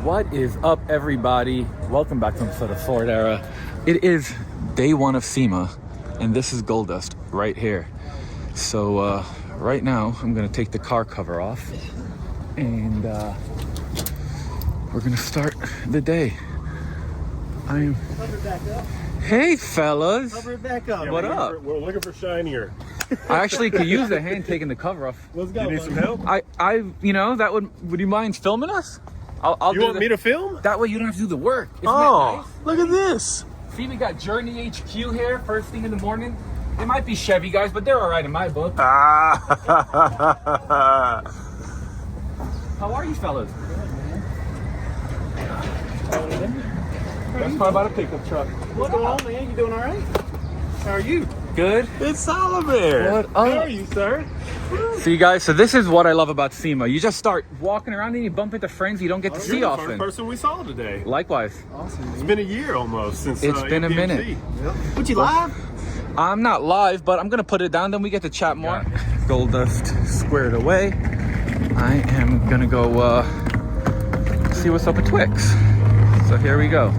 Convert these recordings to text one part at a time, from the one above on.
What is up, everybody? Welcome back to the Ford Era. It is day one of SEMA, and this is Gold Dust right here. So right now, I'm gonna take the car cover off, and we're gonna start the day. Cover it back up. Hey, fellas. Cover it back up. What up? We're looking for shinier. I actually could use a hand taking the cover off. Let's go. You need some help? You know, that would you mind filming us? I'll You want me to film? That way you don't have to do the work. Isn't that Oh, nice? look at this. See, we got Journey HQ here, first thing in the morning. It might be Chevy guys, but they're all right in my book. Ah. How are you, fellas? That's probably about a pickup truck. What's going on, man? You doing all right? How are you? Good. It's Solomon. What up? How are you, sir? See, guys, so this is what I love about SEMA. You just start walking around and you bump into friends you don't get to see You're the often. first person we saw today. Likewise. Awesome. It's been a year almost since It's been a MPMC. minute. Yep. What, you live? I'm not live, but I'm gonna put it down, then we get to chat more. Gold Dust squared away. I am gonna go see what's up with Twix. So here we go.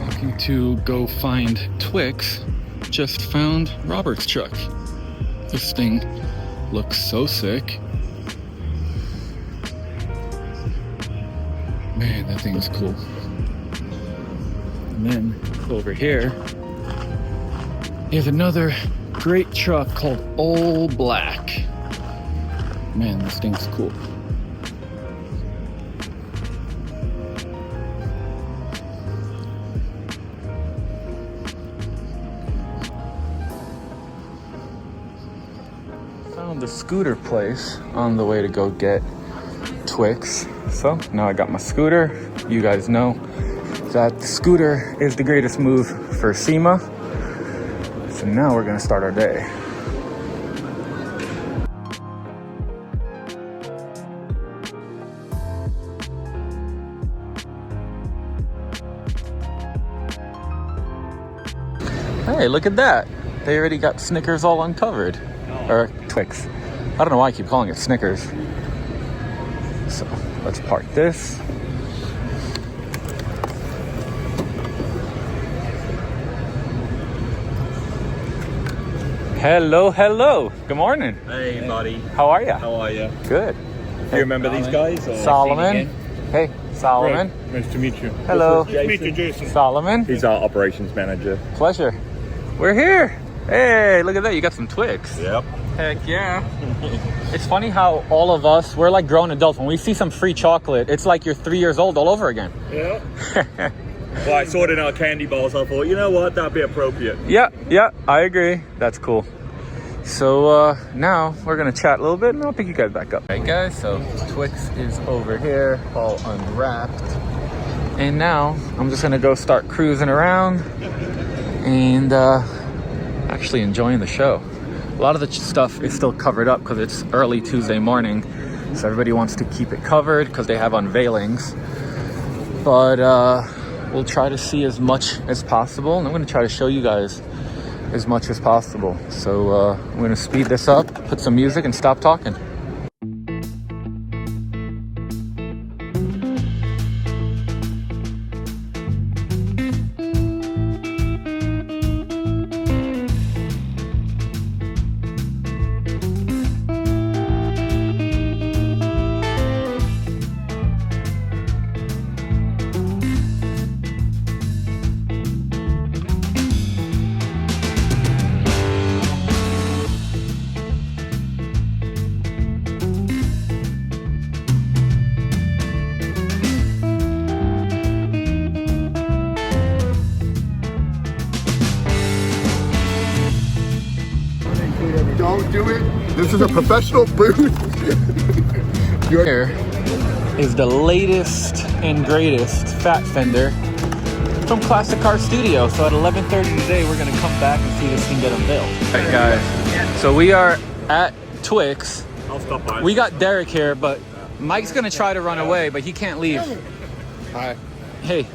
Walking to go find Twix, just found Robert's truck. This thing looks so sick. Man, that thing is cool. And then over here is another great truck called All Black. Man, this thing's cool. Found the scooter place on the way to go get Twix. So now I got my scooter. You guys know that the scooter is the greatest move for SEMA. So now we're gonna start our day. Hey, look at that. They already got Snickers all uncovered. Or Twix. I don't know why I keep calling it Snickers. So let's park this. Hello, hello. Good morning. Hey, buddy. How are you? How are you? Good. Do you remember these guys? Or Solomon. Hey, Solomon. Nice to meet you. Hello. Nice to meet you, Jason. Solomon. He's our operations manager. Pleasure. We're here. Hey, look at that. You got some Twix. Yep. Heck yeah. It's funny how all of us, we're like grown adults. When we see some free chocolate, it's like you're 3 years old all over again. Yeah. Well, I saw it in our candy bars. I thought, you know what? That'd be appropriate. Yeah, I agree. That's cool. So now we're gonna chat a little bit and I'll pick you guys back up. All right, guys, so Twix is over here, all unwrapped. And now I'm just gonna go start cruising around and actually enjoying the show. A lot of the stuff is still covered up because it's early Tuesday morning. So everybody wants to keep it covered because they have unveilings. But we'll try to see as much as possible. And I'm gonna try to show you guys as much as possible. So I'm gonna speed this up, put some music and stop talking. Don't do it. This is a professional booth. Here is the latest and greatest fat fender from Classic Car Studio. So at 11:30 today, we're gonna come back and see this thing get unveiled. All right, guys. So we are at Twix. I'll stop by. We got Derek here, but Mike's gonna try to run away, but he can't leave. Hi. Hey,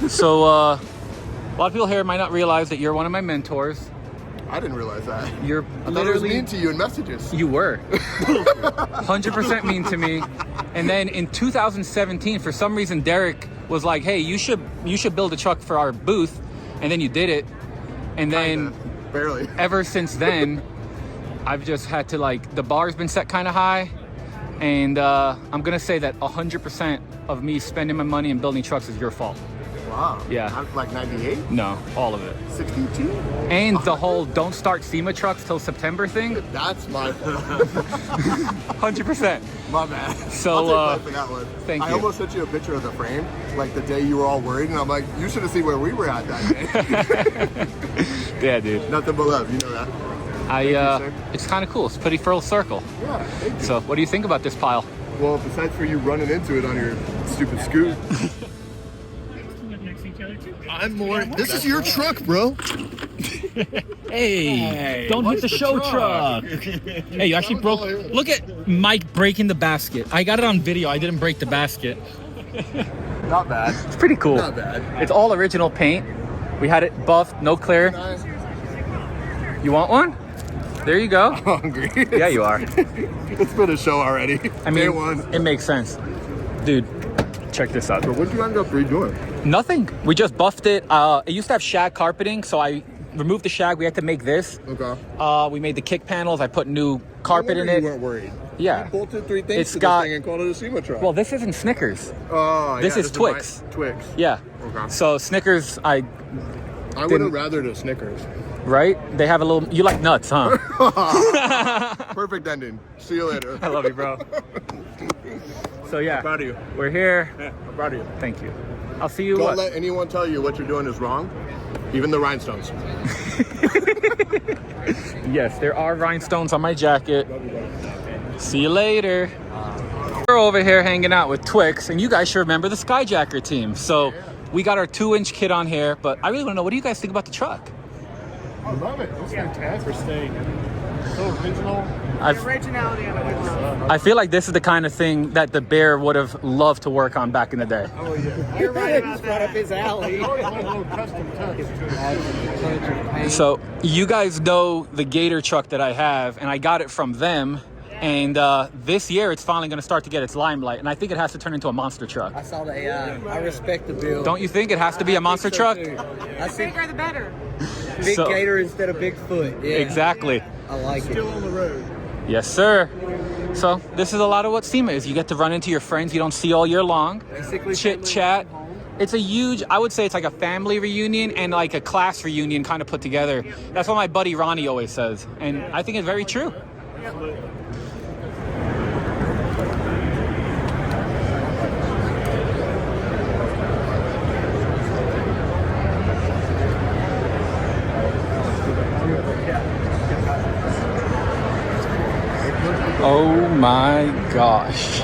So a lot of people here might not realize that you're one of my mentors. I didn't realize that. You're I thought it was literally mean to you in messages. You were 100% mean to me. And then in 2017, for some reason, Derek was like, "Hey, you should build a truck for our booth," and then you did it. And then barely. Ever since then, I've just had to, like, the bar's been set kind of high, and I'm gonna say that 100% of me spending my money and building trucks is your fault. Wow. Yeah. I'm like 98, No, all of it. 62. And the whole don't start SEMA trucks till September thing. That's my fault. 100%. My bad. So, I'll take credit for that one. thank I you. almost sent you a picture of the frame, like the day you were all worried, and I'm like, you should have seen where we were at that day. Yeah, dude. Nothing but love, you know that. It's kind of cool. It's pretty full circle. Yeah, thank you. So, what do you think about this pile? Well, besides for you running into it on your stupid scoot. I'm more. This is your truck, bro. Hey, don't hit the show truck. Hey, you actually broke. Look at Mike breaking the basket. I got it on video. I didn't break the basket. Not bad. It's pretty cool. Not bad. It's all original paint. We had it buffed, no clear. You want one? There you go. I'm hungry. Yeah, you are. It's been a show already. I mean, Day one. it makes sense. Dude, check this out. So what did you end up redoing? Nothing. We just buffed it. It used to have shag carpeting, so I removed the shag. We had to make this. Okay. We made the kick panels. I put new carpet in You it. weren't worried. Yeah. You bolted 3 things It's to got- this thing and called it a SEMA truck. Well, this isn't Snickers. Oh, this yeah, is Twix. Twix. Yeah. Okay. So Snickers, I would have rathered a Snickers. right? They have a little. You like nuts, huh? Perfect ending. See you later. I love you, bro. So yeah, Proud of you. we're here. Yeah, I'm proud of you. Thank you. I'll see you. Don't What? let anyone tell you what you're doing is wrong. Even the rhinestones. Yes, there are rhinestones on my jacket. See you later. We're over here hanging out with Twix, and you guys should remember the Skyjacker team. So we got our 2-inch kit on here, but I really want to know, what do you guys think about the truck? I love it. It's fantastic. So original. Originality on it. I feel like this is the kind of thing that the Bear would have loved to work on back in the day. Oh yeah. You're right about that. Right up his alley. Custom touch. So you guys know the Gator truck that I have, and I got it from them. And this year, it's finally going to start to get its limelight, and I think it has to turn into a monster truck. I saw the I respect the build. Don't you think it has to be a monster truck? I see Bigger the better. Big So- Gator instead of Bigfoot. Yeah. Exactly. I like it. Still on the road. Yes, sir. So this is a lot of what SEMA is. You get to run into your friends you don't see all year long, Basically chit chat. It's a huge, I would say it's like a family reunion and like a class reunion kind of put together. That's what my buddy Ronnie always says, and I think it's very true. Oh my gosh.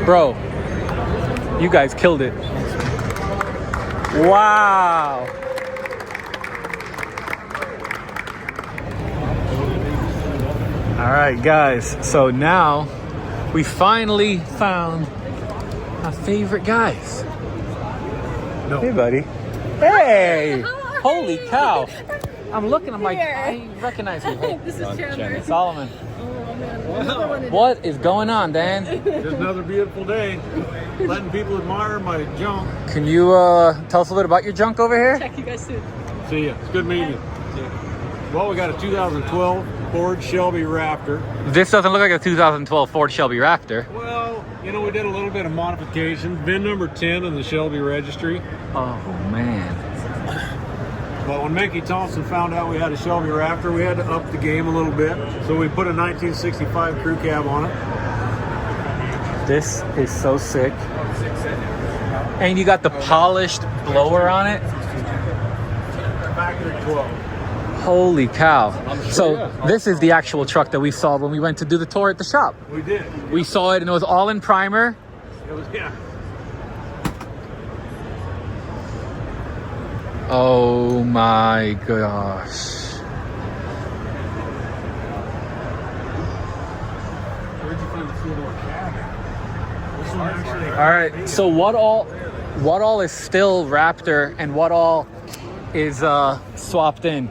Bro, you guys killed it. Wow. All right, guys. So now we finally found my favorite guys. No. Hey, buddy. Hey! Holy cow! I'm looking. I'm like, Here. I recognize you. Hey, This is Chandler. Solomon. Oh man, another one. What is going on, Dan? Just another beautiful day. Letting people admire my junk. Can you tell us a little bit about your junk over here? Check you guys soon. See ya. It's good meeting you. Well, we got a 2012 Ford Shelby Raptor. This doesn't look like a 2012 Ford Shelby Raptor. Well, you know, we did a little bit of modification. VIN number 10 in the Shelby registry. Oh man. But when Mickey Thompson found out we had a Shelby Raptor, we had to up the game a little bit. So we put a 1965 crew cab on it. This is so sick. And you got the polished blower on it. Factory 12. Holy cow. So this is the actual truck that we saw when we went to do the tour at the shop. We did. We saw it and it was all in primer. It was, yeah. Oh my gosh. All right. So what all is still Raptor and what all is swapped in?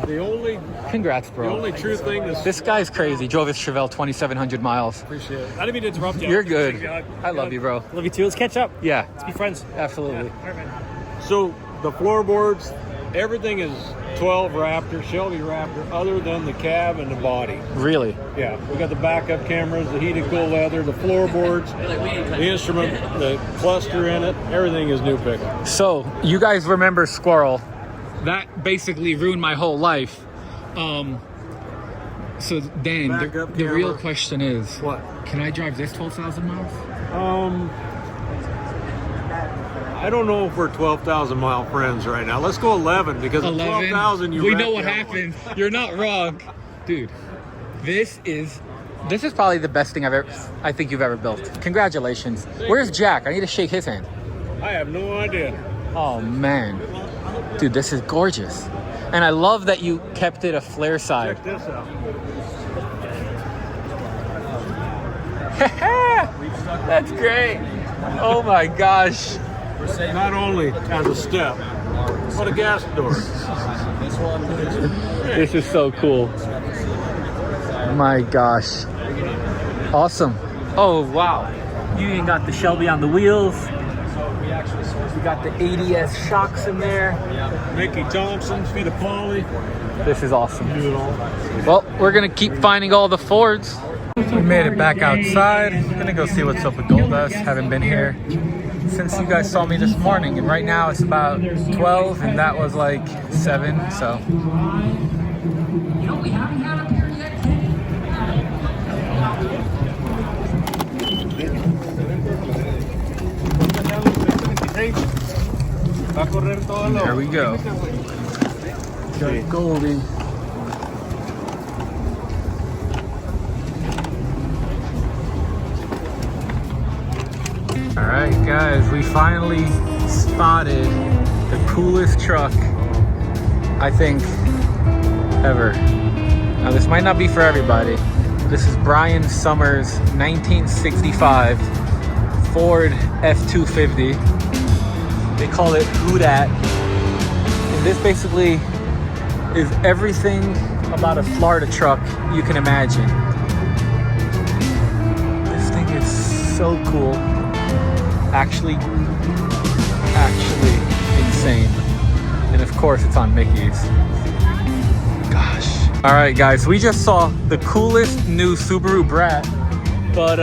The only Congrats, bro. the only true thing is This guy's crazy. Drove his Chevelle 2,700 miles. appreciate it. I didn't mean to interrupt you. You're good. I love you, bro. Love you too. Let's catch up. Yeah, Let's be friends. absolutely. So the floorboards, everything is 12 Raptor, Shelby Raptor, other than the cab and the body. Really? Yeah, we got the backup cameras, the heated cool leather, the floorboards, the instrument, the cluster in it. Everything is new pickup. So you guys remember Squirrel? That basically ruined my whole life. So Dan, Backup the real camera. question is, What? can I drive this 12,000 miles? I don't know if we're 12,000 mile friends right now. Let's go 11 because at 12,000 you We wrecked know what that happened. You're not wrong, dude. This is probably the best thing I think you've ever built. Congratulations. Where's Jack? I need to shake his hand. one. I have no idea. Oh man, dude, this is gorgeous, and I love that you kept it a flare side. Check this out. That's great. Oh my gosh. Not only as a step, but a gas door. This is so cool. My gosh. Awesome. Oh, wow. You even got the Shelby on the wheels. You got the ADS shocks in there. Mickey Thompson, feet of Polly. This is awesome. Do it all. Well, we're going to keep finding all the Fords. We made it back outside. Gonna go see what's up with Goldust. Haven't been here since you guys saw me this morning. And right now it's about 12 and that was like 7, so. There we go. Got Goldie. All right, guys, we finally spotted the coolest truck, I think, ever. Now, this might not be for everybody. This is Brian Summers' 1965 Ford F250. They call it Who Dat. And this basically is everything about a Florida truck you can imagine. This thing is so cool. Actually insane. And of course it's on Mickey's. Gosh. All right, guys, we just saw the coolest new Subaru Brat, but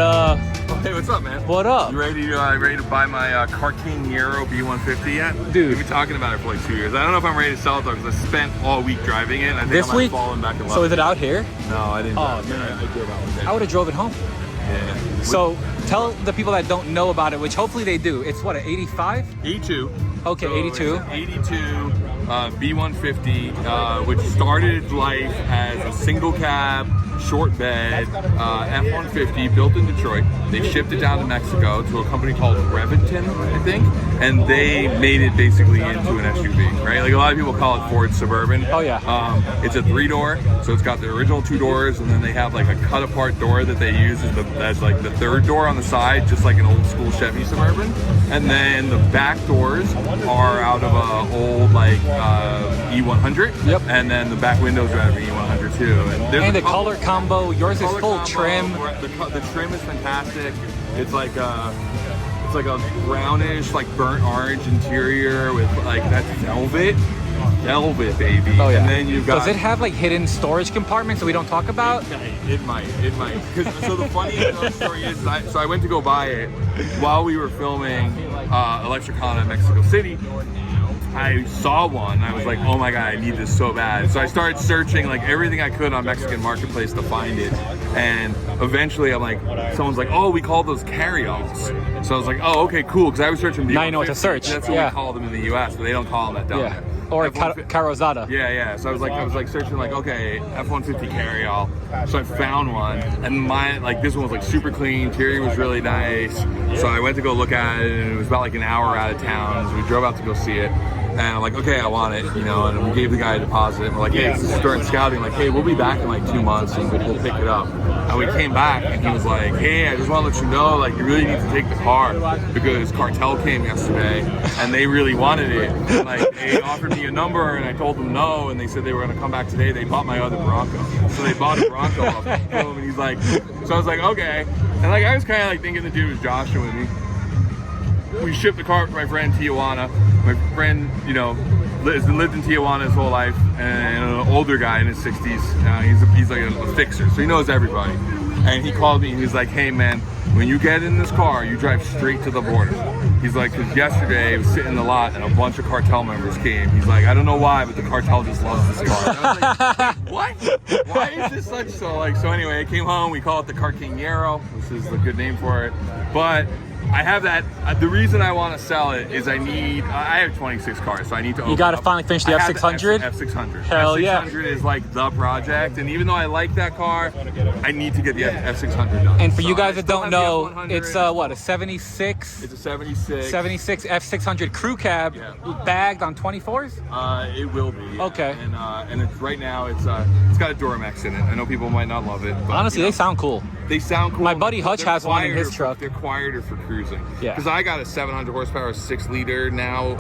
Hey, what's up, man? what up? You ready to buy my Carcanero B150 yet? Dude. We've been talking about it for like 2 years. I don't know if I'm ready to sell it though, because I spent all week driving it. And I think This I might week? have fallen back in love. So is it out here? No, I didn't. Oh, drive it. man. I drove out with it. I would have drove it home. Yeah. So tell the people that don't know about it, which hopefully they do. It's what, an 85? 82. Okay, So 82. it's an 82 B150, which started life as a single cab, short bed, F150 built in Detroit. They shipped it down to Mexico to a company called Revington, I think, and they made it basically into an SUV, right? Like a lot of people call it Ford Suburban. Oh, yeah. It's a 3-door, so it's got the original 2 doors, and then they have like a cut-apart door that they use as like the 3rd door on the side, just like an old school Chevy Suburban. And then the back doors are out of a old like E100. Yep. And then the back windows are out of an E100 too. There's And a the color combo, yours is color full combo, trim. The trim is fantastic. It's like a brownish, like burnt orange interior with like that's velvet, baby. Oh yeah. And then you've got. Does it have like hidden storage compartments that we don't talk about? It might. So the funny story is, I went to go buy it while we were filming Electricana in Mexico City. I saw one, and I was like, oh my god, I need this so bad. So I started searching like everything I could on Mexican Marketplace to find it. And eventually I'm like, someone's like, oh, we call those carry-alls. So I was like, oh, okay, cool, because I was searching. Now you know what to search. That's what Yeah. we call them in the US, but they don't call them that down there. Or F-150 Carrozada. Yeah. So I was like searching like, okay, F150 Carry All. So I found one, and this one was like super clean. Interior was really nice. So I went to go look at it, and it was about like an hour out of town. So we drove out to go see it. And I'm like, okay, I want it, you know, and we gave the guy a deposit. And we're like, hey, during scouting, like, hey, we'll be back in like 2 months and we'll pick it up. And we came back and he was like, hey, I just want to let you know, like, you really need to take the car because Cartel came yesterday and they really wanted it. And, like, they offered me a number and I told them no, and they said they were going to come back today. They bought my other Bronco. So they bought a Bronco off him, and he's like, so I was like, okay. And like, I was kind of like thinking the dude was joshing with me. We shipped the car to my friend Tijuana. My friend, you know, lived in Tijuana his whole life, and an older guy in his 60s. He's like a fixer, so he knows everybody. And he called me and he's like, hey man, when you get in this car, you drive straight to the border. He's like, because yesterday I was sitting in the lot and a bunch of Cartel members came. He's like, I don't know why, but the Cartel just loves this car. And I was like, what? Why is this such so like? So anyway, I came home. We call it the Carquinero. This is a good name for it. But I have that. The reason I want to sell it is I have 26 cars, so I need to. You got to finally finish the F600. F600. Hell yeah. F600 is like the project, and even though I like that car, I need to get the F600 done. And for you guys that don't know, it's what, a 76? It's a 76. 76 F600 crew cab, bagged on 24s? It will be. Yeah. Okay. And it's right now it's got a Duramax in it. I know people might not love it, but honestly, they sound cool. They sound cool. My buddy Hutch has one in his truck. They're quieter for cruising. Yeah. Because I got a 700 horsepower 6-liter now,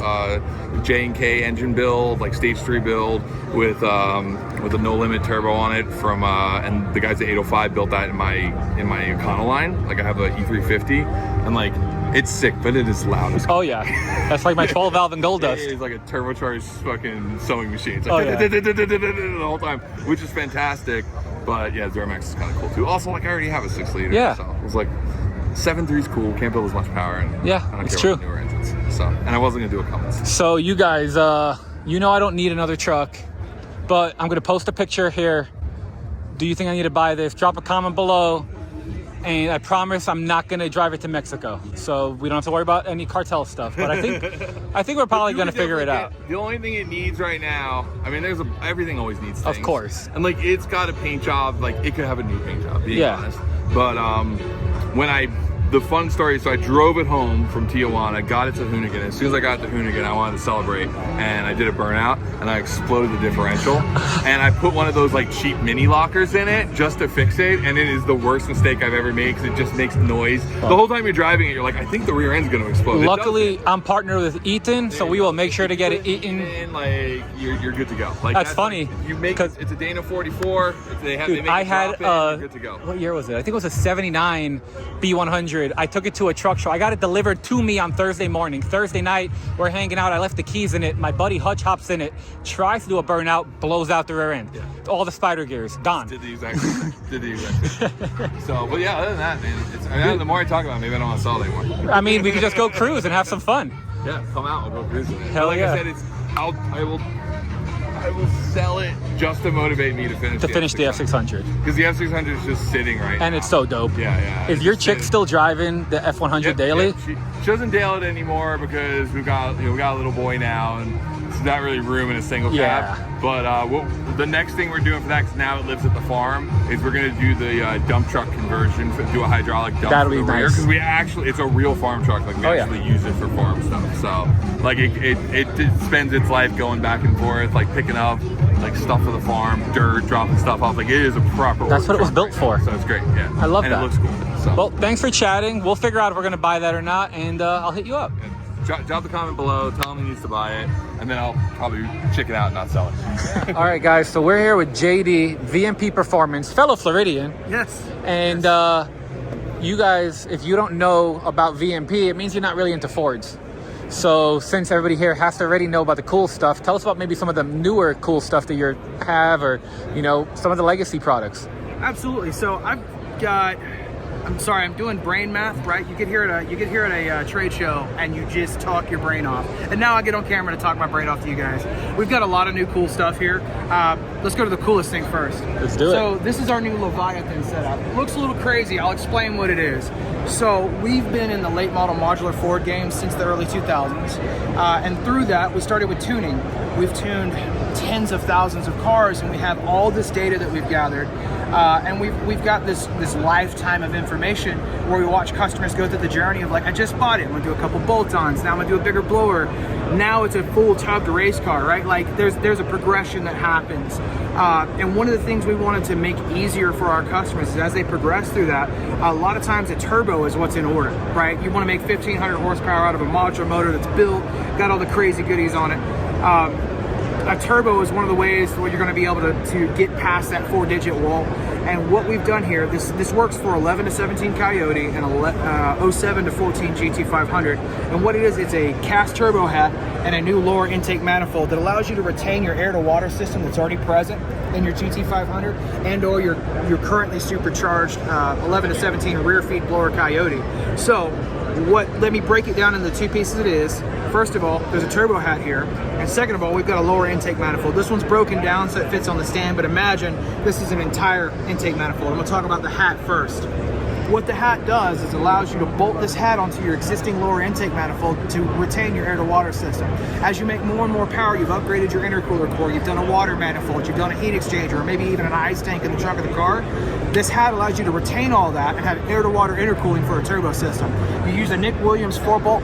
J&K engine build, like stage 3 build with a no limit turbo on it from and the guys at 805 built that in my Econoline. Like I have a E350 and like it's sick, but it is loud as Oh yeah, that's like my 12 valve and Gold Dust. It is like a turbocharged fucking sewing machine. It's Oh, like yeah. the whole time, which is fantastic. But yeah, Duramax is kind of cool too. Also, like I already have a 6-liter, Yeah. so it was like 7.3 is cool. Can't build as much power, and Yeah, I don't it's care true. about newer engines. So, and I wasn't gonna do a Cummins. So you guys, you know I don't need another truck, but I'm gonna post a picture here. Do you think I need to buy this? Drop a comment below, and I promise I'm not gonna drive it to Mexico, so we don't have to worry about any cartel stuff. But I think we're probably gonna figure it out. The only thing it needs right now, I mean, everything always needs things. Of course. And like it's got a paint job, like it could have a new paint job, being Yeah. honest. But the fun story, so I drove it home from Tijuana, got it to Hoonigan. As soon as I got to Hoonigan, I wanted to celebrate, and I did a burnout, and I exploded the differential. And I put one of those like cheap mini lockers in it just to fix it, and it is the worst mistake I've ever made because it just makes noise. The whole time you're driving it, you're like, I think the rear end's gonna explode. Luckily, I'm partnered with Ethan, so we will make sure to get it eaten. And like you're good to go. Like That's funny, Like, you make it's a Dana 44. They Dude, make I it had drop in, you're good to go. what year was it? I think it was a 79 B100. I took it to a truck show. I got it delivered to me on Thursday morning. Thursday night, we're hanging out. I left the keys in it. My buddy Hutch hops in it, tries to do a burnout, blows out the rear end. Yeah. All the spider gears gone. Did the exact same. So, but yeah, other than that, man, the more I talk about it, maybe I don't want to sell it anymore. I mean, we could just go cruise and have some fun. Yeah, come out, we'll go cruising. Hell Like yeah. I said, I will sell it just to motivate me to finish The F600. Because the F600 is just sitting right And now. it's so dope. Yeah. Is It's your just chick sitting. still driving the F100 Yep, daily? yep. She doesn't dail it anymore because we got a little boy now, and it's not really room in a single cab. But the next thing we're doing for that, because now it lives at the farm, is we're gonna do the dump truck conversion, do a hydraulic dump. That'll for be the rear, nice. because it's a real farm truck. Like we actually use it for farm stuff. So like it spends its life going back and forth, like picking up like stuff for the farm, dirt, dropping stuff off. Like it is a proper. That's what it was truck built right for. now. So it's great. Yeah, I love and that. it looks cool. So. Well, thanks for chatting. We'll figure out if we're gonna buy that or not, and I'll hit you up. Drop the comment below, tell him he needs to buy it, and then I'll probably chicken out and not sell it. All right, guys, so we're here with JD, VMP Performance, fellow Floridian. Yes. And you guys, if you don't know about VMP, it means you're not really into Fords. So since everybody here has to already know about the cool stuff, tell us about maybe some of the newer cool stuff that you have, or some of the legacy products. Absolutely. So I've got. I'm sorry, I'm doing brain math, right? You get here at a trade show and you just talk your brain off. And now I get on camera to talk my brain off to you guys. We've got a lot of new cool stuff here. Let's go to the coolest thing first. Let's do it. So this is our new Leviathan setup. It looks a little crazy. I'll explain what it is. So we've been in the late model modular Ford game since the early 2000s. And through that, we started with tuning. We've tuned tens of thousands of cars, and we have all this data that we've gathered. And we've got this lifetime of information where we watch customers go through the journey of like, I just bought it, I'm gonna do a couple bolt-ons, now I'm gonna do a bigger blower. Now it's a full tubbed race car, right? Like there's a progression that happens. And one of the things we wanted to make easier for our customers is as they progress through that, a lot of times a turbo is what's in order, right? You want to make 1,500 horsepower out of a modular motor that's built, got all the crazy goodies on it. A turbo is one of the ways where you're going to be able to get past that 4-digit wall. And what we've done here, this works for 11 to 17 Coyote and 07 to 14 GT500. And what it is, it's a cast turbo hat and a new lower intake manifold that allows you to retain your air-to-water system that's already present in your GT500 and or your currently supercharged 11 to 17 rear feed blower Coyote. So let me break it down into 2 pieces it is. First of all, there's a turbo hat here, and second of all, we've got a lower intake manifold. This one's broken down so it fits on the stand, but imagine this is an entire intake manifold. I'm gonna talk about the hat first. What the hat does is allows you to bolt this hat onto your existing lower intake manifold to retain your air-to-water system. As you make more and more power, you've upgraded your intercooler core, you've done a water manifold, you've done a heat exchanger, or maybe even an ice tank in the trunk of the car. This hat allows you to retain all that and have air-to-water intercooling for a turbo system. You use a Nick Williams 4-bolt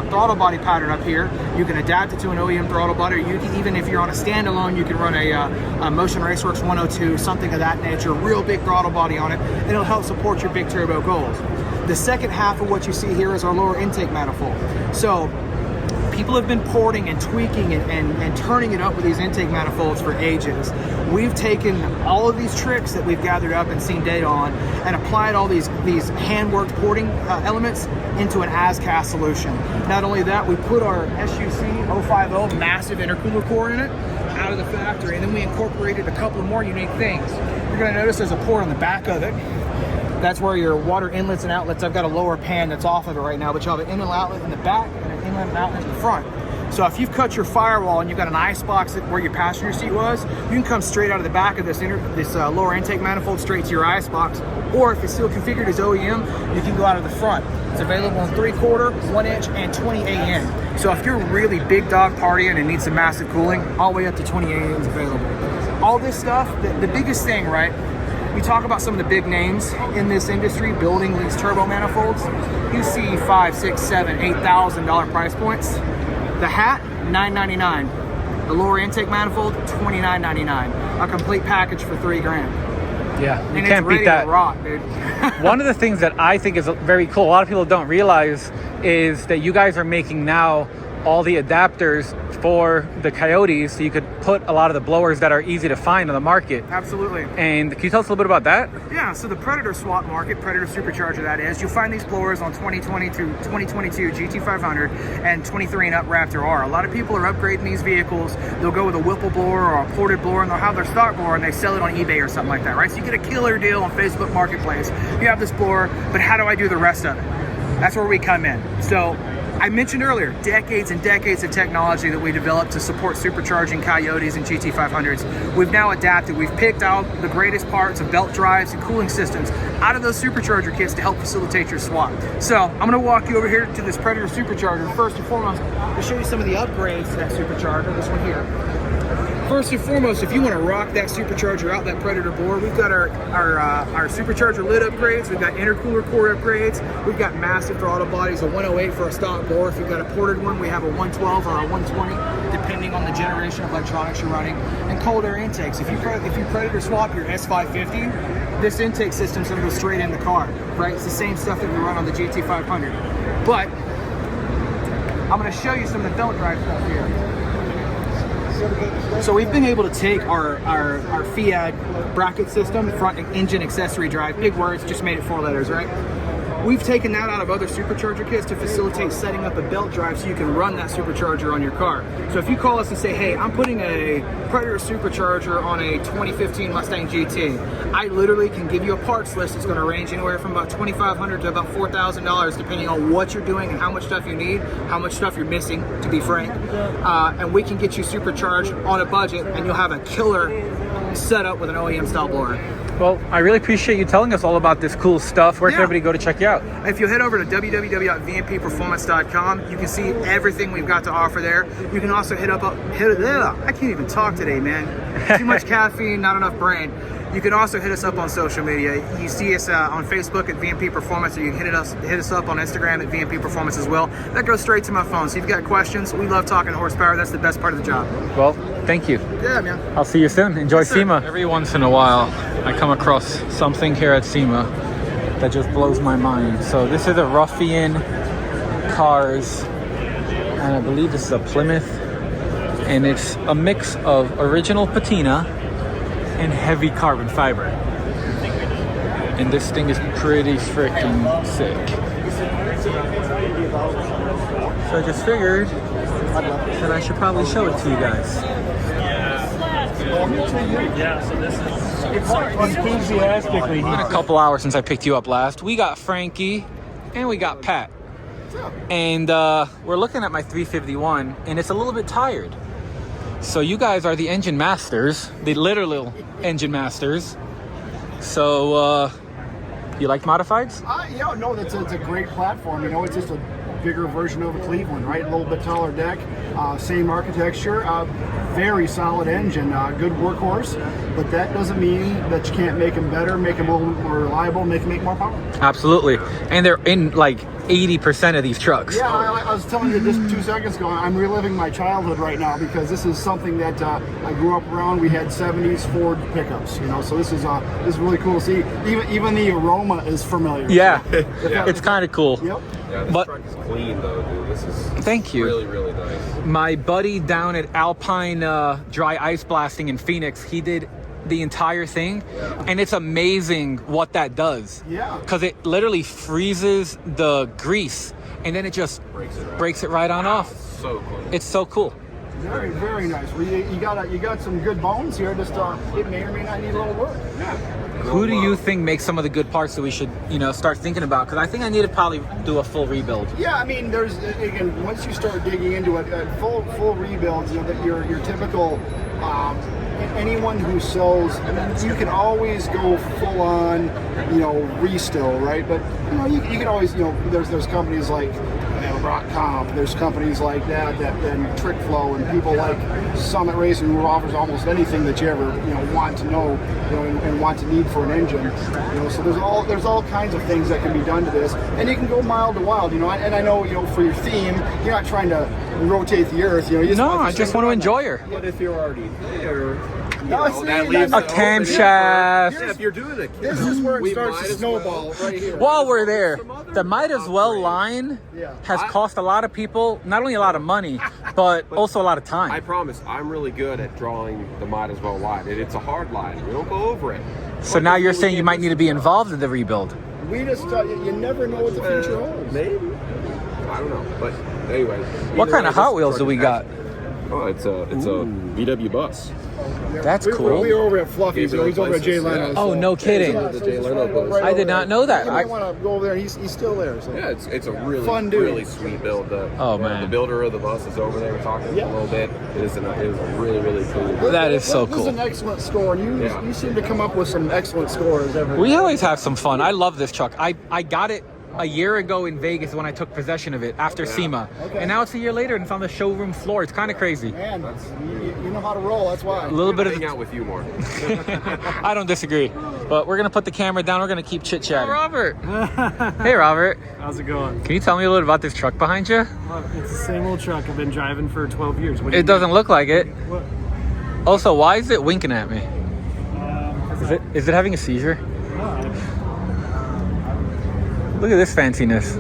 throttle body pattern up here. You can adapt it to an OEM throttle body, or you can, even if you're on a standalone, you can run a Motion Raceworks 102, something of that nature, a real big throttle body on it, and it'll help support your big turbo goals. The second half of what you see here is our lower intake manifold. So people have been porting and tweaking and turning it up with these intake manifolds for ages. We've taken all of these tricks that we've gathered up and seen data on and applied all these hand-worked porting elements into an as-cast solution. Not only that, we put our SUC 050 massive intercooler core in it out of the factory, and then we incorporated a couple of more unique things. You're going to notice there's a port on the back of it. That's where your water inlets and outlets. I've got a lower pan that's off of it right now, but you'll have an inlet outlet in the back and an inlet and outlet in the front. So if you've cut your firewall and you've got an ice box where your passenger seat was, you can come straight out of the back of this lower intake manifold straight to your ice box. Or if it's still configured as OEM, you can go out of the front. It's available in 3/4, 1 inch, and 20 AN. So if you're really big dog partying and need some massive cooling, all the way up to 20 AN is available. All this stuff, the biggest thing, right? We talk about some of the big names in this industry building these turbo manifolds. You see $5,000, $6,000, $7,000, $8,000 price points. The hat, $999. The lower intake manifold, $29.99. A complete package for $3,000. Yeah, you and can't beat that. To rock, dude. One of the things that I think is very cool, a lot of people don't realize, is that you guys are making now all the adapters for the Coyotes, so you could put a lot of the blowers that are easy to find on the market. Absolutely. And can you tell us a little bit about that? Yeah, so the Predator swap market, Predator Supercharger that is, you'll find these blowers on 2022 GT500 and 23 and up Raptor R. A lot of people are upgrading these vehicles. They'll go with a Whipple blower or a ported blower, and they'll have their stock blower and they sell it on eBay or something like that, right? So you get a killer deal on Facebook Marketplace. You have this blower, but how do I do the rest of it? That's where we come in. So I mentioned earlier, decades and decades of technology that we developed to support supercharging Coyotes and GT500s. We've now adapted. We've picked out the greatest parts of belt drives and cooling systems out of those supercharger kits to help facilitate your swap. So I'm going to walk you over here to this Predator Supercharger. First and foremost, to show you some of the upgrades to that supercharger, this one here. First and foremost, if you want to rock that supercharger out, that Predator board, we've got our supercharger lid upgrades, we've got intercooler core upgrades, we've got massive throttle bodies, a 108 for a stock bore. If you've got a ported one, we have a 112 or a 120, depending on the generation of electronics you're running, and cold air intakes. If you Predator swap your S550, this intake system's going to go straight in the car, right? It's the same stuff that we run on the GT500. But I'm going to show you some of the belt drive stuff here. So we've been able to take our Fiat bracket system, front engine accessory drive, big words, just made it 4 letters, right? We've taken that out of other supercharger kits to facilitate setting up a belt drive so you can run that supercharger on your car. So if you call us and say, hey, I'm putting a Predator supercharger on a 2015 Mustang GT, I literally can give you a parts list that's going to range anywhere from about $2,500 to about $4,000 depending on what you're doing and how much stuff you need, how much stuff you're missing, to be frank. And we can get you supercharged on a budget and you'll have a killer setup with an OEM style blower. Well, I really appreciate you telling us all about this cool stuff. Where can everybody go to check you out? If you head over to www.vmpperformance.com, you can see everything we've got to offer there. You can also I can't even talk today, man. Too much caffeine, not enough brain. You can also hit us up on social media. You see us on Facebook at VMP Performance, or you can hit us up on Instagram at VMP Performance as well. That goes straight to my phone. So if you've got questions, we love talking horsepower. That's the best part of the job. Well, thank you. Yeah, man. I'll see you soon. Enjoy Yes, sir. SEMA. Every once in a while, I come across something here at SEMA that just blows my mind. So this is a Ruffian cars, and I believe this is a Plymouth, and it's a mix of original patina and heavy carbon fiber. And this thing is pretty freaking sick. So I just figured that I should probably show it to you guys. Enthusiastically. It's been a couple hours since I picked you up last. We got Frankie and we got Pat. And we're looking at my 351, and it's a little bit tired. So you guys are the engine masters, the literal engine masters. So you like modifieds? Yeah, no, it's a great platform. You know, it's just a bigger version of a Cleveland, right? A little bit taller deck, same architecture, very solid engine, good workhorse. But that doesn't mean that you can't make them better, make them a little more reliable, make more power. Absolutely. And they're in like 80% of these trucks. Yeah, I was telling you just 2 seconds ago, I'm reliving my childhood right now because this is something that I grew up around. We had 70s Ford pickups, you know, so this is really cool to see. Even the aroma is familiar. Yeah, it's kind of cool. Yep. Yeah, this But- truck is clean though, dude. This is Thank you. really, really nice. My buddy down at Alpine Dry Ice Blasting in Phoenix, he did the entire thing, and it's amazing what that does. Yeah. Because it literally freezes the grease, and then it just breaks it right on off. So cool. It's so cool. Very, very nice. Well, you got some good bones here. Just it may or may not need a little work. Yeah. Who do you think makes some of the good parts that we should, start thinking about? Because I think I need to probably do a full rebuild. Yeah, I mean, there's again once you start digging into it, full rebuilds. You know that your typical anyone who sells. I mean, you can always go full on, restow, right? But you can always there's companies like Rock Comp. There's companies like that and Trick Flow and people like Summit Racing who offers almost anything that you ever want to know and want to need for an engine. So there's all kinds of things that can be done to this, and you can go mild to wild. And I know for your theme, you're not trying to rotate the earth. You just I just want to enjoy her. But if you're already there, that leaves A it open. camshaft. Yeah, if you're doing it, This is where it we starts might to as well. snowball right here. While we're there, the Might As Well line Yeah. has cost a lot of people not only a lot of money, but also a lot of time. I promise, I'm really good at drawing the might as well line. It's a hard line. We don't go over it. So now you're saying you might need to be involved in the rebuild. We just you never know what the future holds. Maybe. I don't know. But anyway. What either kind way, of Hot this Wheels do truck we is got? Oh, it's a VW bus. That's We cool. were over at Fluffy's, Gave it he's over at Jay places, Leno's. yeah. Oh, no kidding. The Jay Leno bus. I did not know that. You might want to go over there. He's still there. So. Yeah, it's a really, Fun dude. really sweet build. Oh, man. The builder of the bus is over there. We're talking Yeah. a little bit. It is a really, really cool. That is so This is cool. an excellent score, and Yeah. you seem to come up with some excellent scores every. We always have some fun. I love this truck. I got it a year ago in Vegas when I took possession of it after SEMA. Okay. And now it's a year later and it's on the showroom floor. It's kind of crazy. Man, you know how to roll. That's why. A little bit of Hang out with you more. I don't disagree. But we're going to put the camera down. We're going to keep chit-chatting. Robert. Hey, Robert. How's it going? Can you tell me a little bit about this truck behind you? Well, it's the same old truck I've been driving for 12 years. What do you It doesn't look like it. mean? What? Also, why is it winking at me? Is it having a seizure? Look at this fanciness.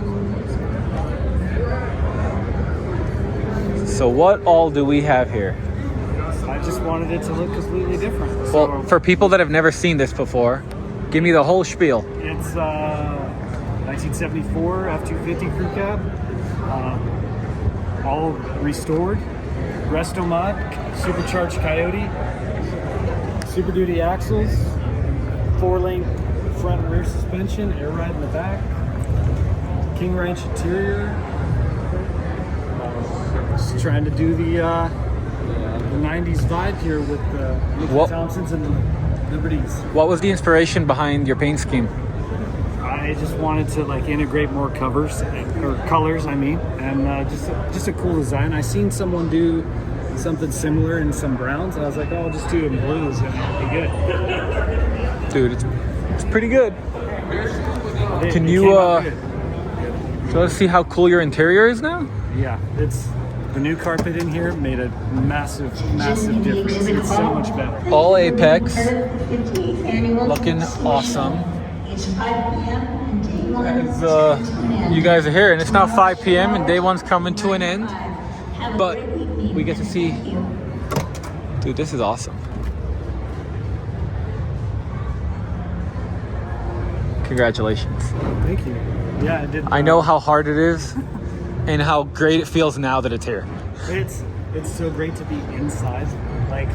So what all do we have here? I just wanted it to look completely different. Well, So for people that have never seen this before, give me the whole spiel. it's 1974 F250 crew cab, all restored, resto mod, supercharged Coyote, Super Duty axles, 4-lane front and rear suspension, air ride in the back, King Ranch interior. Just trying to do the 90s vibe here with the What- Thompsons and the Liberties. What was the inspiration behind your paint scheme? I just wanted to integrate more colors, and just a cool design. I seen someone do something similar in some browns, and I was like, oh, I'll just do it in blues and it'll be good. Dude, it's pretty good. Can you so let's see how cool your interior is now? Yeah, it's the new carpet in here made a massive difference. It's so much better. All Apex, looking awesome. As you guys are here, and it's now 5 p.m. and day one's coming to an end, but we get to see. Dude, this is awesome. Congratulations. Thank you. Yeah, I did. I know how hard it is and how great it feels now that it's here. It's so great to be inside. Like,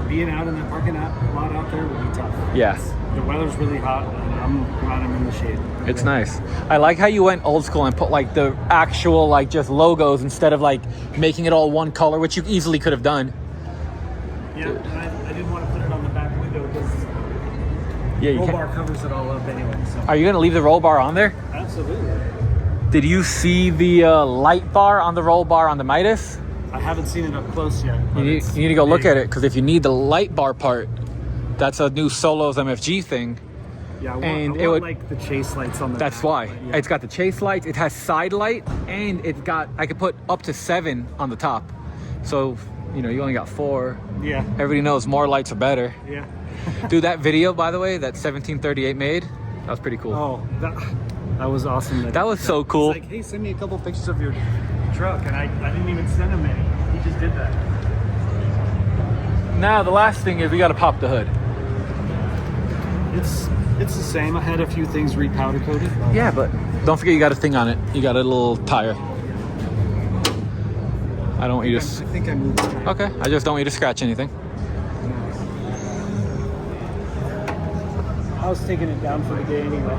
being out in the parking lot out there would be tough. Yeah. The weather's really hot, and I'm glad I'm in the shade. It's nice. I like how you went old school and put like the actual like just logos instead of like making it all one color, which you easily could have done. Yeah, and I didn't want to put it on the back window because Yeah, roll bar covers it all up anyway. So. Are you gonna leave the roll bar on there? Absolutely. Did you see the light bar on the roll bar on the Midas? I haven't seen it up close yet. You need to go look at it, because if you need the light bar part, that's a new Solos MFG thing. Yeah, I want like the chase lights on the That's back, why. yeah. It's got the chase lights, it has side light, and it's got, I could put up to 7 on the top. So, you know, you only got 4. Yeah. Everybody knows more lights are better. Yeah. Dude, that video, by the way, that 1738 made, that was pretty cool. Oh, that was awesome. That was so cool. Like, hey, send me a couple pictures of your truck, and I didn't even send him any. He just did that. Now, the last thing is we got to pop the hood. It's the same. I had a few things repowder coated. Yeah, but don't forget you got a thing on it. You got a little tire. I don't want you to... I think I moved it. Okay, I just don't want you to scratch anything. I was taking it down for the day anyway.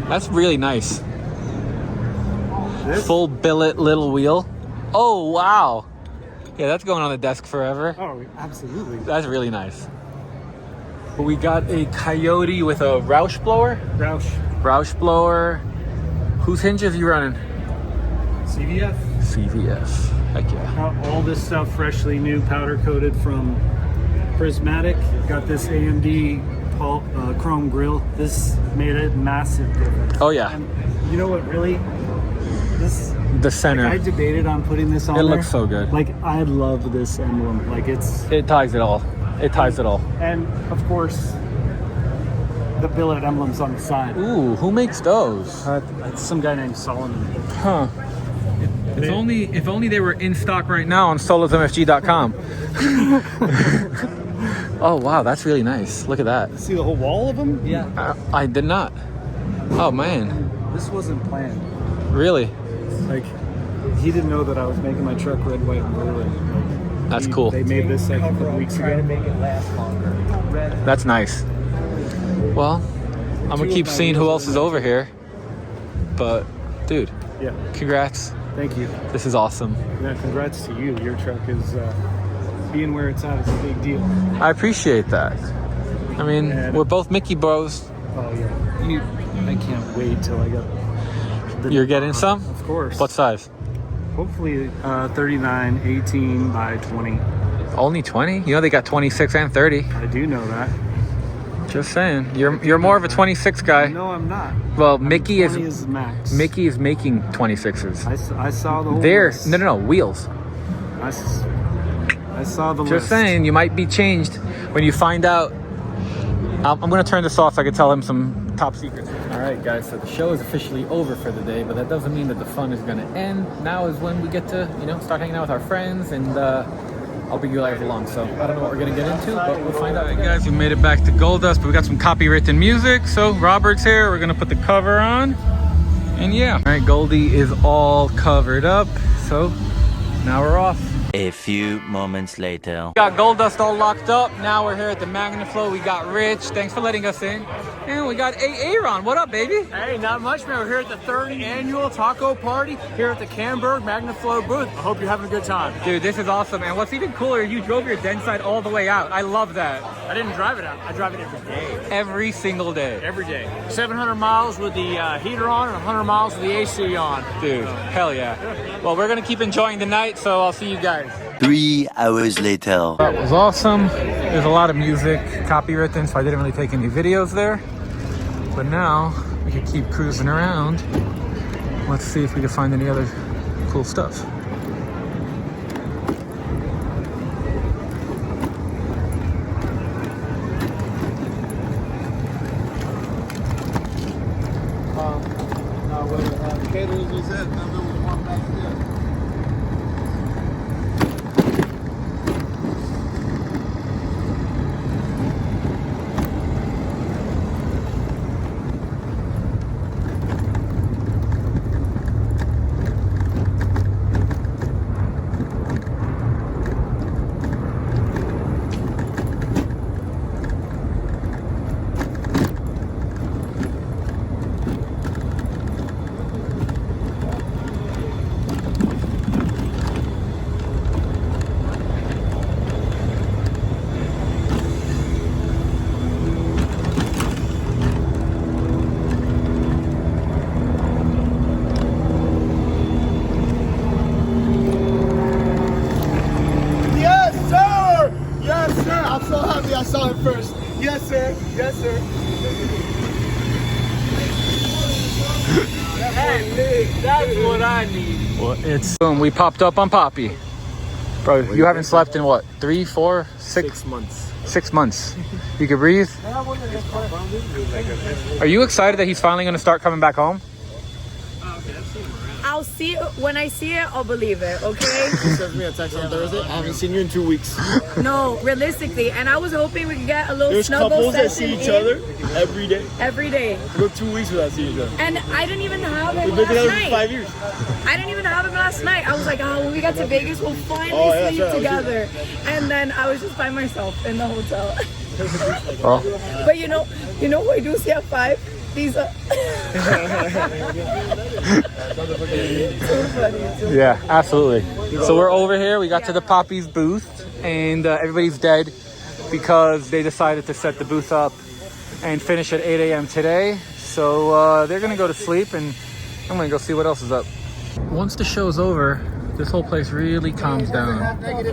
That's really nice. This? Full billet little wheel. Oh, wow. Yeah, that's going on the desk forever. Oh, absolutely. That's really nice. But we got a Coyote with a Roush blower. Roush blower. Whose hinges are you running? CVF. CVF. Heck yeah. All this stuff freshly new powder coated from Prismatic. Got this AMD chrome grill. This made a massive difference. Oh yeah. And you know what really? The center. Like, I debated on putting this on. It looks so good. Like, I love this emblem. Like, it ties it all. It ties it all. And of course, the billet emblems on the side. Ooh, who makes those? It's some guy named Solomon. Huh. If only they were in stock right now on solosmfg.com. Oh wow, that's really nice. Look at that. See the whole wall of them? Yeah. I did not. Oh man. This wasn't planned. Really? Like, he didn't know that I was making my truck red, white, and blue. And that's cool. They made this like a couple weeks ago. To make it last longer. That's nice. Well, I'm gonna keep seeing who else is over here. But, dude. Yeah. Congrats. Thank you. This is awesome. Yeah, congrats to you. Your truck is being where it's at is a big deal. I appreciate that. I mean, we're both Mickey bros. Oh yeah. I can't wait till I get. You're getting some? Of course. What size? Hopefully 39, 18 by 20. Only 20? You know they got 26 and 30. I do know that. Just saying. You're more of a 26 guy. No, I'm not. Well, Mickey is max. Mickey is making 26s. I saw the whole There. list. No, wheels. I saw the list. Just saying, you might be changed when you find out. I'm going to turn this off so I can tell him some top secrets. All right, guys, so the show is officially over for the day, but that doesn't mean that the fun is going to end. Now is when we get to, start hanging out with our friends, and I'll bring you guys along. So I don't know what we're going to get into, but we'll find out. All right, guys, we made it back to Goldust, but we got some copywritten music. So Robert's here. We're going to put the cover on, and yeah. All right, Goldie is all covered up, so now we're off. A few moments later. We got Goldust all locked up. Now we're here at the Magnaflow. We got Rich. Thanks for letting us in. And we got Aaron. What up, baby? Hey, not much, man. We're here at the 3rd annual taco party here at the Camberg Magnaflow booth. I hope you're having a good time. Dude, this is awesome. And what's even cooler, you drove your den side all the way out. I love that. I didn't drive it out. I drive it every day. Every single day. Every day. 700 miles with the heater on and 100 miles with the AC on. Dude, hell yeah. Well, we're going to keep enjoying the night, so I'll see you guys. 3 hours later. That was awesome. There's a lot of music copywritten, so I didn't really take any videos there. But now we can keep cruising around. Let's see if we can find any other cool stuff. I saw it first. Yes, sir. Yes, sir. That's what I need. Well, it's boom. We popped up on Poppy. Bro, you haven't slept in what? 3, 4, 6 months. 6 months. You can breathe. Are you excited that he's finally going to start coming back home? I'll see it when I see it. I'll believe it. Okay. He sent me a text on Thursday. I haven't seen you in 2 weeks. No, realistically, and I was hoping we could get a little There's snuggle couples that session see each in other every day. every day. We go 2 weeks without seeing each other. And I didn't even have it We've been last together night. for 5 years. I didn't even have it last night. I was like, oh, when we got to Vegas, we'll finally Oh, yeah, sleep that's right. together. And then I was just by myself in the hotel. Oh. But you know what I do see at 5? These are Yeah, absolutely. So we're over here. We got to the Poppy's booth, and everybody's dead because they decided to set the booth up and finish at 8 a.m. today. So they're gonna go to sleep, and I'm gonna go see what else is up. Once the show's over, this whole place really calms down. And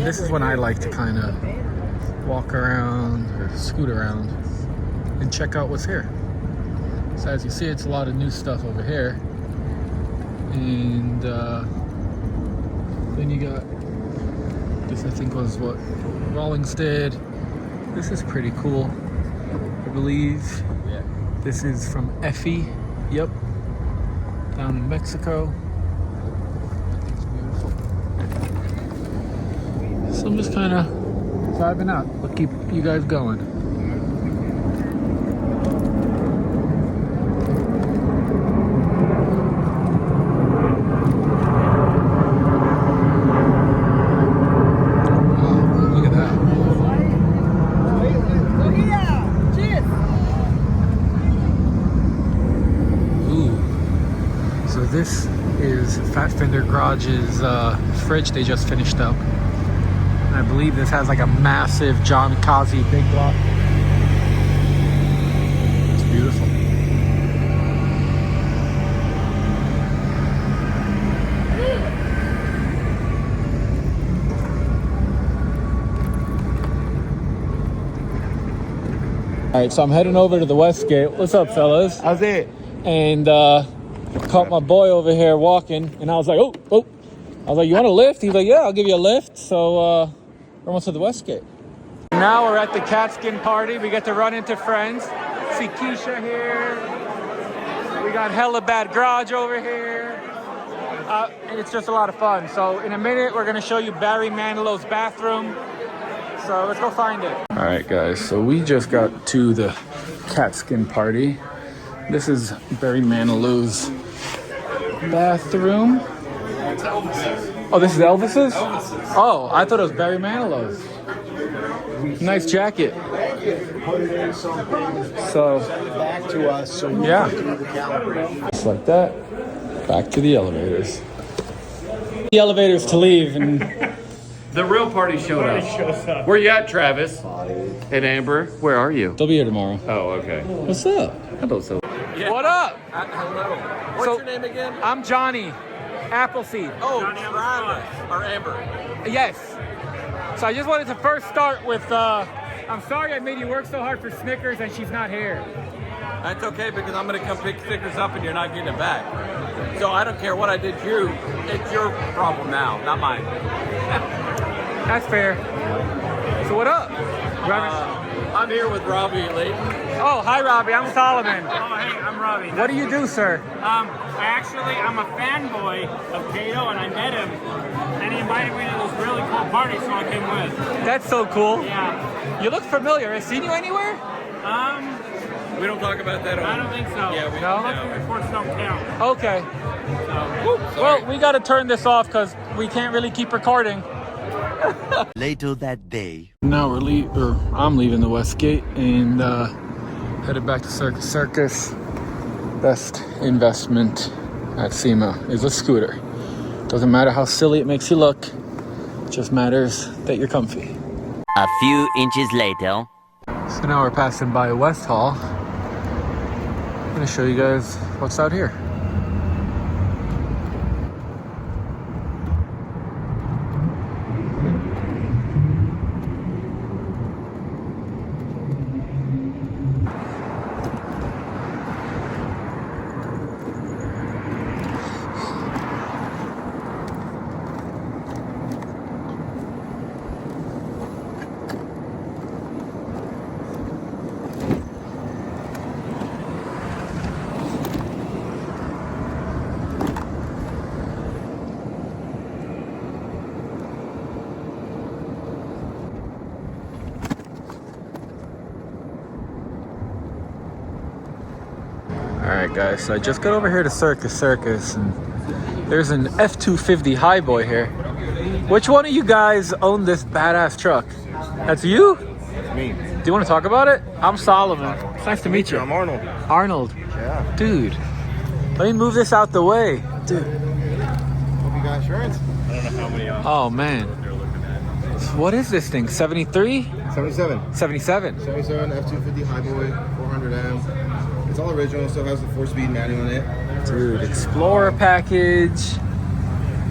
this is when I like to kind of walk around or scoot around and check out what's here. So as you see, it's a lot of new stuff over here. And then you got this, I think was what Rawlings did. This is pretty cool, I believe. This is from Effie, yep, down in Mexico. It's beautiful. So I'm just kind of vibing out. We'll keep you guys going. This is Fat Fender Garage's fridge they just finished up. And I believe this has like a massive John Kazi big block. It's beautiful. All right, so I'm heading over to the Westgate. What's up, fellas? How's it? And caught my boy over here walking, and I was like, oh. I was like, you want a lift? He's like, yeah, I'll give you a lift. So we're almost to the Westgate. Now we're at the Catskin party. We get to run into friends. See Keisha here. We got Hella Bad Garage over here. And it's just a lot of fun. So in a minute, we're gonna show you Barry Manilow's bathroom. So let's go find it. All right, guys, so we just got to the Catskin party. This is Barry Manilow's bathroom. Oh, this is Elvis's? Oh, I thought it was Barry Manilow's. Nice jacket. So, Back to us. So yeah. Just like that. Back to the elevators. The elevators to leave, and the real party showed up. Where you at, Travis? And Amber, where are you? They'll be here tomorrow. Oh, okay. What's up? Hello, so. What up? Hello. What's your name again? I'm Johnny Appleseed. Oh, Travis. Or Amber. Yes. So I just wanted to first start with, I'm sorry I made you work so hard for Snickers and she's not here. That's okay because I'm gonna come pick Snickers up and you're not getting it back. So I don't care what I did to you. It's your problem now, not mine. That's fair. So what up? I'm here with Robbie Layton. Oh, hi Robbie, I'm Solomon. Oh, hey, I'm Robbie. What do you do, sir? I'm a fanboy of Kato, and I met him, and he invited me to this really cool party, so I came with. That's so cool. Yeah. You look familiar. Have I seen you anywhere? We don't talk about that. I don't think so. Yeah, we Election reports don't count. Okay. Well, we got to turn this off because we can't really keep recording. Later that day. Now I'm leaving the West Gate and headed back to Circus. Best investment at SEMA is a scooter. Doesn't matter how silly it makes you look. It just matters that you're comfy. A few inches later. So now we're passing by West Hall. I'm gonna show you guys what's out here. Alright guys, so I just got over here to Circus and there's an F250 highboy here. Which one of you guys own this badass truck? That's you? It's me. Do you want to talk about it? I'm Solomon. It's nice to meet you. I'm Arnold. Arnold. Yeah. Dude. Let me move this out the way. Dude. Hope you got insurance. I don't know how many Oh man. they're looking at. What is this thing? 73? 77. 77. 77 F250 highboy, 400M. It's all original, still has the 4-speed manual in it. Dude, Explorer package.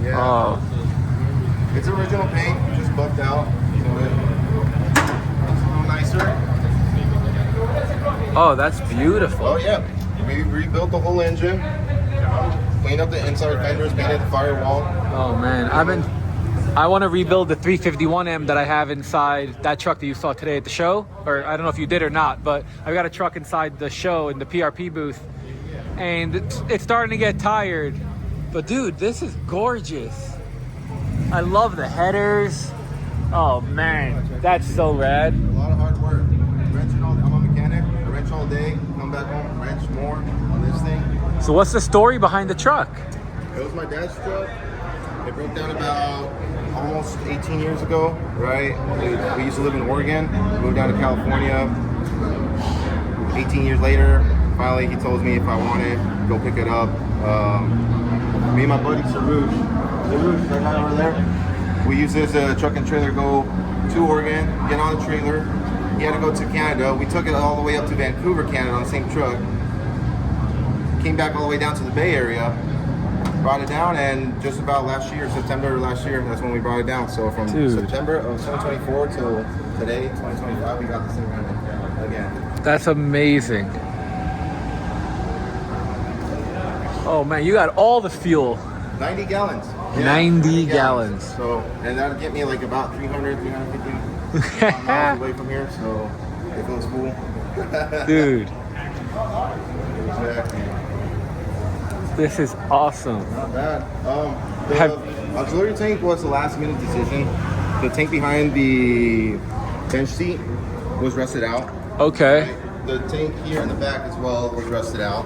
Yeah. Oh. It's original paint, just buffed out. So it's a little nicer. Oh, that's beautiful. Oh yeah. We rebuilt the whole engine. Cleaned up the inside fenders, painted the firewall. Oh man, I want to rebuild the 351M that I have inside that truck that you saw today at the show. Or I don't know if you did or not, but I've got a truck inside the show in the PRP booth. And it's starting to get tired. But dude, this is gorgeous. I love the headers. Oh man, that's so rad. A lot of hard work. Wrenching all, I'm a mechanic. I wrench all day, come back home, wrench more on this thing. So what's the story behind the truck? It was my dad's truck. It broke down about almost 18 years ago, right? We used to live in Oregon, moved down to California. 18 years later, finally he told me if I wanted, go pick it up. Me and my buddy Sarush, that guy over there, we used this truck and trailer go to Oregon, get on the trailer. He had to go to Canada. We took it all the way up to Vancouver, Canada on the same truck. Came back all the way down to the Bay Area. Brought it down, and just about last year, September last year, that's when we brought it down. So from September of 2024 till today, 2025, we got this thing running again. That's amazing. Oh man, you got all the fuel. 90 gallons. Yeah, 90 gallons. So, and that'll get me like about 300, 350 miles away from here, so it feels cool. Dude. Exactly. This is awesome. Not bad. The auxiliary tank was the last minute decision. The tank behind the bench seat was rusted out. Okay. The tank here in the back as well was rusted out.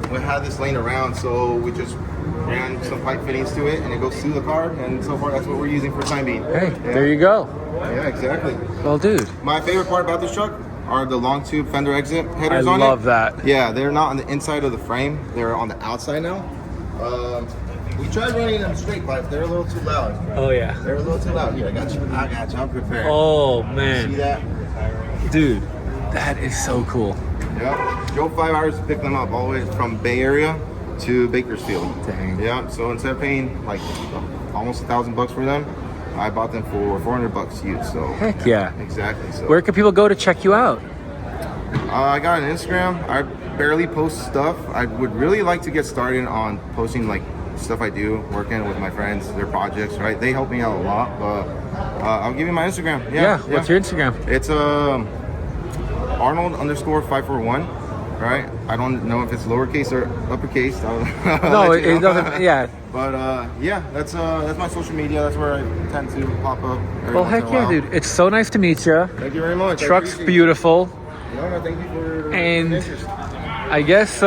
We had this laying around, so we just ran some pipe fittings to it, and it goes through the car, and so far that's what we're using for the time being. Hey, there you go. Yeah, exactly. Well, dude. My favorite part about this truck are the long tube fender exit headers on it. I love that. Yeah, they're not on the inside of the frame. They're on the outside now. We tried running them straight, but they're a little too loud. Oh, yeah. They're a little too loud. Here, I got you. I'm prepared. Oh, man. See that? Dude, that is so cool. Yeah. Drove 5 hours to pick them up all the way from Bay Area to Bakersfield. Dang. Yeah, so instead of paying like almost $1,000 for them, I bought them for $400 used. So Heck yeah. Exactly. So Where can people go to check you out? I got an Instagram. I barely post stuff. I would really like to get started on posting like stuff I do, working with my friends, their projects, right? They help me out a lot, but I'll give you my Instagram. Yeah. What's your Instagram? It's Arnold_541, right? I don't know if it's lowercase or uppercase. No, it doesn't. Yeah. But yeah, that's my social media. That's where I tend to pop up. Well, heck yeah, dude. It's so nice to meet you. Thank you very much. Truck's beautiful. No, thank you for and the interest. I guess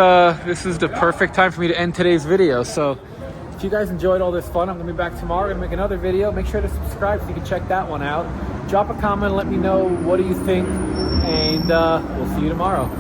this is the perfect time for me to end today's video. So if you guys enjoyed all this fun, I'm gonna be back tomorrow. I'm gonna make another video. Make sure to subscribe so you can check that one out. Drop a comment, let me know what do you think, and we'll see you tomorrow.